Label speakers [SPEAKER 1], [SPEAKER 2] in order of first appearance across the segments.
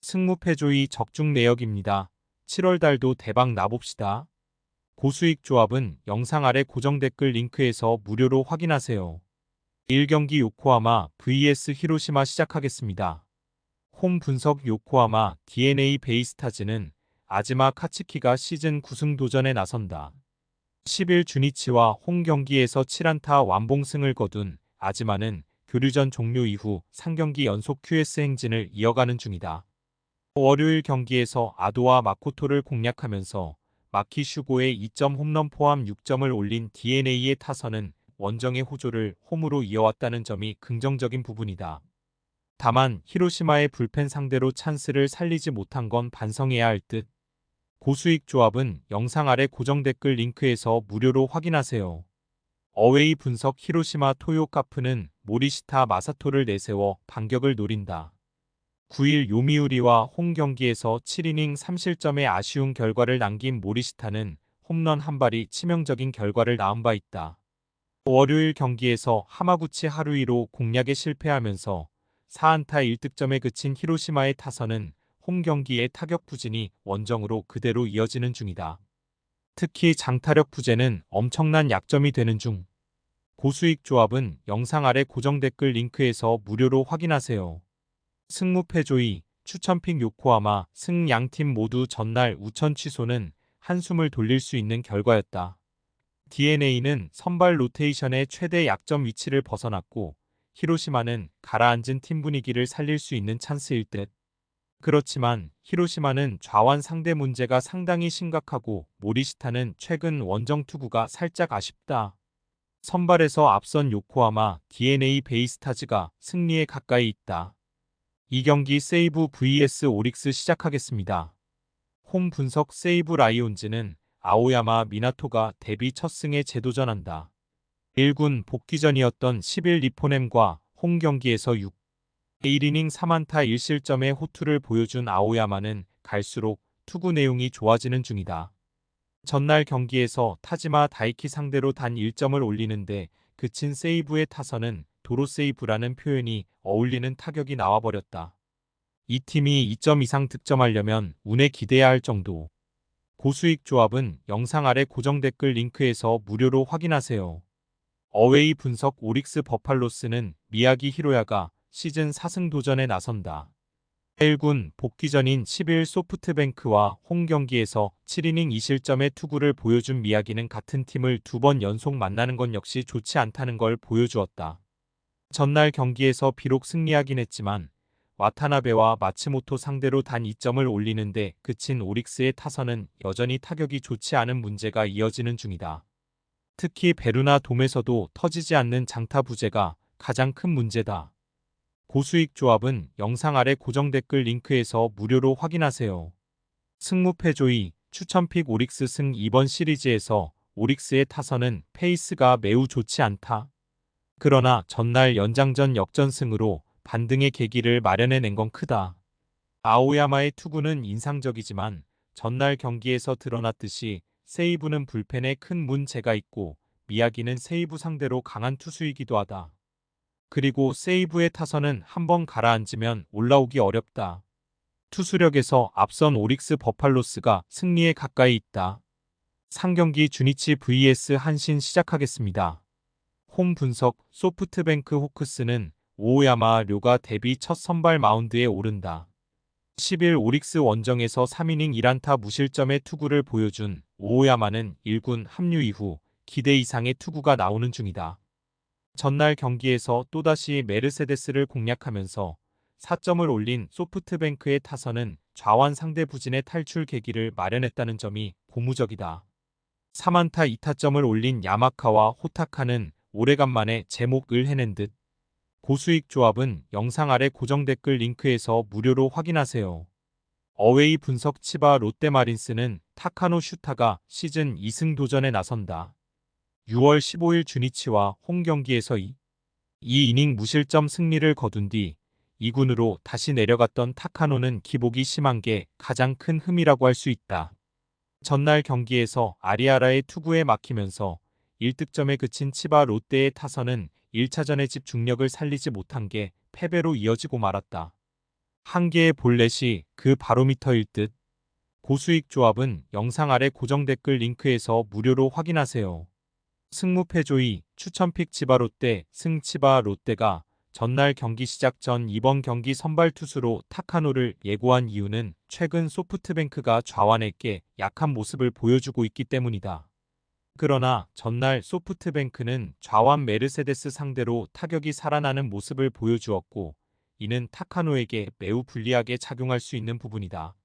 [SPEAKER 1] 승무패조이 적중 내역입니다. 7월 달도 대박 나봅시다. 고수익 조합은 영상 아래 고정 댓글 링크에서 무료로 확인하세요. 1경기 요코하마 vs 히로시마 시작하겠습니다. 홈 분석 요코하마 DNA 베이스타즈는 아즈마 카츠키가 시즌 9승 도전에 나선다. 10일 주니치와 홈 경기에서 7안타 완봉승을 거둔 아즈마는 교류전 종료 이후 3경기 연속 QS 행진을 이어가는 중이다. 월요일 경기에서 아도와 마코토를 공략하면서 마키 슈고의 2점 홈런 포함 6점을 올린 DNA의 타선은 원정의 호조를 홈으로 이어왔다는 점이 긍정적인 부분이다. 다만 히로시마의 불펜 상대로 찬스를 살리지 못한 건 반성해야 할 듯. 고수익 조합은 영상 아래 고정 댓글 링크에서 무료로 확인하세요. 어웨이 분석 히로시마 토요 카프는 모리시타 마사토를 내세워 반격을 노린다. 9일 요미우리와 홈 경기에서 7이닝 3실점의 아쉬운 결과를 남긴 모리시타는 홈런 한 발이 치명적인 결과를 낳은 바 있다. 월요일 경기에서 하마구치 하루이로 공략에 실패하면서 4안타 1득점에 그친 히로시마의 타선은 홈 경기의 타격 부진이 원정으로 그대로 이어지는 중이다. 특히 장타력 부재는 엄청난 약점이 되는 중. 고수익 조합은 영상 아래 고정 댓글 링크에서 무료로 확인하세요. 승무패조이, 추천픽 요코하마, 승 양팀 모두 전날 우천 취소는 한숨을 돌릴 수 있는 결과였다. DNA는 선발 로테이션의 최대 약점 위치를 벗어났고 히로시마는 가라앉은 팀 분위기를 살릴 수 있는 찬스일 듯. 그렇지만 히로시마는 좌완 상대 문제가 상당히 심각하고 모리시타는 최근 원정 투구가 살짝 아쉽다. 선발에서 앞선 요코하마 DNA 베이스타즈가 승리에 가까이 있다. 이 경기 세이브 vs 오릭스 시작하겠습니다. 홈 분석 세이브 라이온즈는 아오야마 미나토가 데뷔 첫 승에 재도전한다. 1군 복귀전이었던 10일 리포넴과 홈 경기에서 1이닝 3안타 1실점의 호투를 보여준 아오야마는 갈수록 투구 내용이 좋아지는 중이다. 전날 경기에서 타지마 다이키 상대로 단 1점을 올리는데 그친 세이브의 타선은 도로 세이브라는 표현이 어울리는 타격이 나와버렸다. 이 팀이 2점 이상 득점하려면 운에 기대야 할 정도. 고수익 조합은 영상 아래 고정 댓글 링크에서 무료로 확인하세요. 어웨이 분석 오릭스 버팔로스는 미야기 히로야가 시즌 4승 도전에 나선다. 1군 복귀전인 10일 소프트뱅크와 홈 경기에서 7이닝 2실점의 투구를 보여준 미야기는 같은 팀을 2번 연속 만나는 건 역시 좋지 않다는 걸 보여주었다. 전날 경기에서 비록 승리하긴 했지만 와타나베와 마츠모토 상대로 단 2점을 올리는데 그친 오릭스의 타선은 여전히 타격이 좋지 않은 문제가 이어지는 중이다. 특히 베루나 돔에서도 터지지 않는 장타 부재가 가장 큰 문제다. 고수익 조합은 영상 아래 고정 댓글 링크에서 무료로 확인하세요. 승무패조이, 추천픽 오릭스 승 이번 시리즈에서 오릭스의 타선은 페이스가 매우 좋지 않다. 그러나 전날 연장전 역전승으로 반등의 계기를 마련해낸 건 크다. 아오야마의 투구는 인상적이지만 전날 경기에서 드러났듯이 세이브는 불펜에 큰 문제가 있고 미야기는 세이브 상대로 강한 투수이기도 하다. 그리고 세이브의 타선은 한번 가라앉으면 올라오기 어렵다. 투수력에서 앞선 오릭스 버팔로스가 승리에 가까이 있다. 상경기 주니치 vs 한신 시작하겠습니다. 홈 분석 소프트뱅크 호크스는 오오야마 료가 데뷔 첫 선발 마운드에 오른다. 10일 오릭스 원정에서 3이닝 1안타 무실점의 투구를 보여준 오오야마는 1군 합류 이후 기대 이상의 투구가 나오는 중이다. 전날 경기에서 또다시 메르세데스를 공략하면서 4점을 올린 소프트뱅크의 타선은 좌완 상대 부진의 탈출 계기를 마련했다는 점이 고무적이다. 3안타 2타점을 올린 야마카와 호타카는 오래간만에 제목을 해낸 듯. 고수익 조합은 영상 아래 고정 댓글 링크에서 무료로 확인하세요. 어웨이 분석 치바 롯데마린스는 타카노 슈타가 시즌 2승 도전에 나선다. 6월 15일 주니치와 홈 경기에서 2이닝 무실점 승리를 거둔 뒤 2군으로 다시 내려갔던 타카노는 기복이 심한 게 가장 큰 흠이라고 할 수 있다. 전날 경기에서 아리아라의 투구에 막히면서 1득점에 그친 치바 롯데의 타선은 1차전의 집중력을 살리지 못한 게 패배로 이어지고 말았다. 한 개의 볼넷이 그 바로미터일 듯. 고수익 조합은 영상 아래 고정 댓글 링크에서 무료로 확인하세요. 승무패조이 추천픽 치바롯데 승치바 롯데가 전날 경기 시작 전 이번 경기 선발 투수로 타카노를 예고한 이유는 최근 소프트뱅크가 좌완에게 약한 모습을 보여주고 있기 때문이다. 그러나 전날 소프트뱅크는 좌완 메르세데스 상대로 타격이 살아나는 모습을 보여주었고 이는 타카노에게 매우 불리하게 작용할 수 있는 부분이다.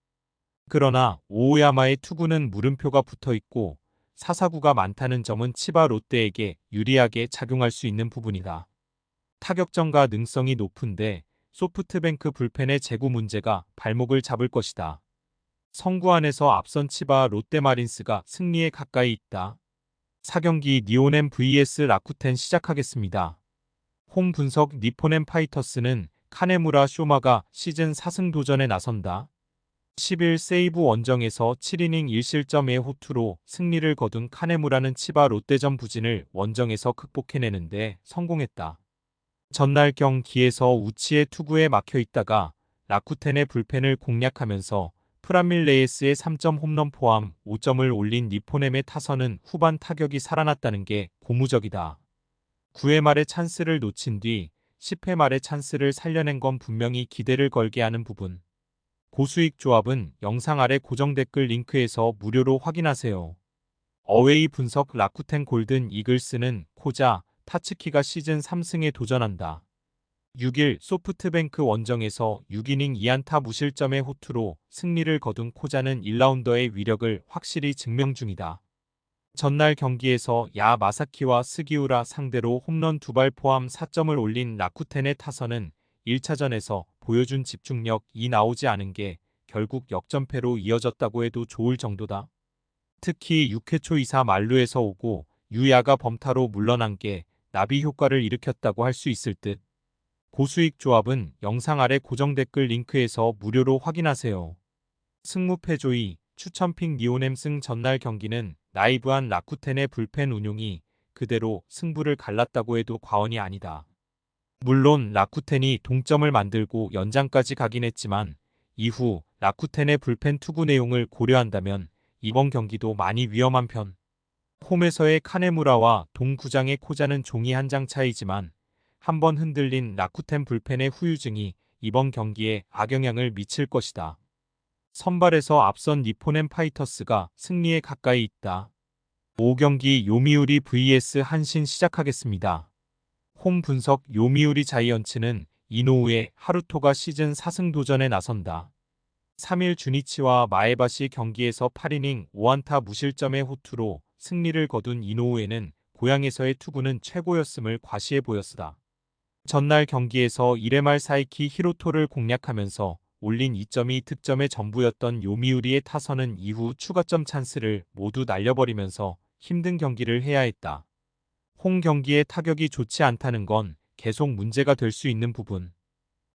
[SPEAKER 1] 그러나 오오야마의 투구는 물음표가 붙어 있고 사사구가 많다는 점은 치바 롯데에게 유리하게 작용할 수 있는 부분이다. 타격점과 능성이 높은데 소프트뱅크 불펜의 제구 문제가 발목을 잡을 것이다. 성구안에서 앞선 치바 롯데마린스가 승리에 가까이 있다. 4경기 니오넴 vs 라쿠텐 시작하겠습니다. 홈 분석 니포넴 파이터스는 카네무라 쇼마가 시즌 4승 도전에 나선다. 10일 세이브 원정에서 7이닝 1실점의 호투로 승리를 거둔 카네무라는 치바 롯데전 부진을 원정에서 극복해내는데 성공했다. 전날 경기에서 우치의 투구에 막혀 있다가 라쿠텐의 불펜을 공략하면서 프라밀레이스의 3점 홈런 포함 5점을 올린 니포넴의 타선은 후반 타격이 살아났다는 게 고무적이다. 9회 말에 찬스를 놓친 뒤 10회 말에 찬스를 살려낸 건 분명히 기대를 걸게 하는 부분. 고수익 조합은 영상 아래 고정 댓글 링크에서 무료로 확인하세요. 어웨이 분석 라쿠텐 골든 이글스는 코자, 타츠키가 시즌 3승에 도전한다. 6일 소프트뱅크 원정에서 6이닝 2안타 무실점의 호투로 승리를 거둔 코자는 1라운더의 위력을 확실히 증명 중이다. 전날 경기에서 야 마사키와 스기우라 상대로 홈런 2발 포함 4점을 올린 라쿠텐의 타선은 1차전에서 보여준 집중력이 나오지 않은 게 결국 역전패로 이어졌다고 해도 좋을 정도다. 특히 6회 초 2사 만루에서 오고 유야가 범타로 물러난 게 나비 효과를 일으켰다고 할 수 있을 듯. 고수익 조합은 영상 아래 고정 댓글 링크에서 무료로 확인하세요. 승무패조이 추천픽 니오넴 승 전날 경기는 나이브한 라쿠텐의 불펜 운용이 그대로 승부를 갈랐다고 해도 과언이 아니다. 물론 라쿠텐이 동점을 만들고 연장까지 가긴 했지만 이후 라쿠텐의 불펜 투구 내용을 고려한다면 이번 경기도 많이 위험한 편. 홈에서의 카네무라와 동구장의 코자는 종이 한 장 차이지만 한번 흔들린 라쿠텐 불펜의 후유증이 이번 경기에 악영향을 미칠 것이다. 선발에서 앞선 니포넴 파이터스가 승리에 가까이 있다. 5경기 요미우리 vs 한신 시작하겠습니다. 홈 분석 요미우리 자이언츠는 이노우의 하루토가 시즌 4승 도전에 나선다. 3일 주니치와 마에바시 경기에서 8이닝 5안타 무실점의 호투로 승리를 거둔 이노우에는 고향에서의 투구는 최고였음을 과시해 보였으다. 전날 경기에서 1회 말 사이키 히로토를 공략하면서 올린 2점이 득점의 전부였던 요미우리의 타선은 이후 추가점 찬스를 모두 날려버리면서 힘든 경기를 해야 했다. 홈 경기의 타격이 좋지 않다는 건 계속 문제가 될 수 있는 부분.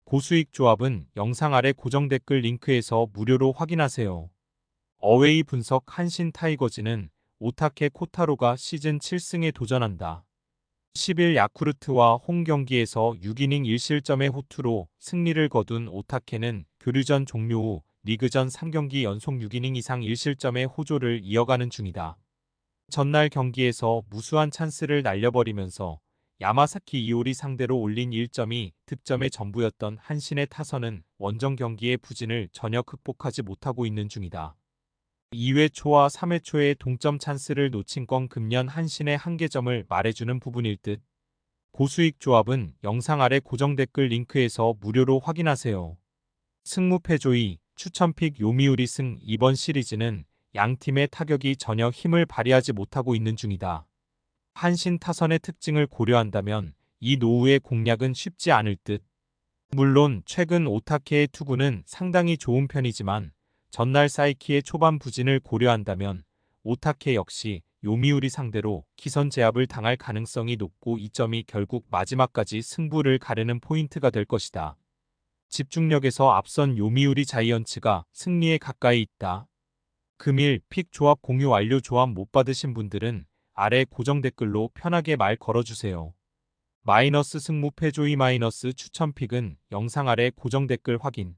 [SPEAKER 1] 고수익 조합은 영상 아래 고정 댓글 링크에서 무료로 확인하세요. 어웨이 분석 한신 타이거즈는 오타케 코타로가 시즌 7승에 도전한다. 10일 야쿠르트와 홈 경기에서 6이닝 1실점의 호투로 승리를 거둔 오타케는 교류전 종료 후 리그전 3경기 연속 6이닝 이상 1실점의 호조를 이어가는 중이다. 전날 경기에서 무수한 찬스를 날려버리면서 야마사키 이오리 상대로 올린 1점이 득점의 전부였던 한신의 타선은 원정 경기의 부진을 전혀 극복하지 못하고 있는 중이다. 2회 초와 3회 초에 동점 찬스를 놓친 건 금년 한신의 한계점을 말해주는 부분일 듯. 고수익 조합은 영상 아래 고정 댓글 링크에서 무료로 확인하세요. 승무패조이 추천픽 요미우리 승 이번 시리즈는 양팀의 타격이 전혀 힘을 발휘하지 못하고 있는 중이다. 한신 타선의 특징을 고려한다면 이 노우의 공략은 쉽지 않을 듯. 물론 최근 오타케의 투구는 상당히 좋은 편이지만 전날 사이키의 초반 부진을 고려한다면 오타케 역시 요미우리 상대로 기선 제압을 당할 가능성이 높고 이 점이 결국 마지막까지 승부를 가르는 포인트가 될 것이다. 집중력에서 앞선 요미우리 자이언츠가 승리에 가까이 있다. 금일 픽 조합 공유 완료. 조합 못 받으신 분들은 아래 고정 댓글로 편하게 말 걸어주세요. 마이너스 승무패조이 마이너스 추천픽은 영상 아래 고정 댓글 확인.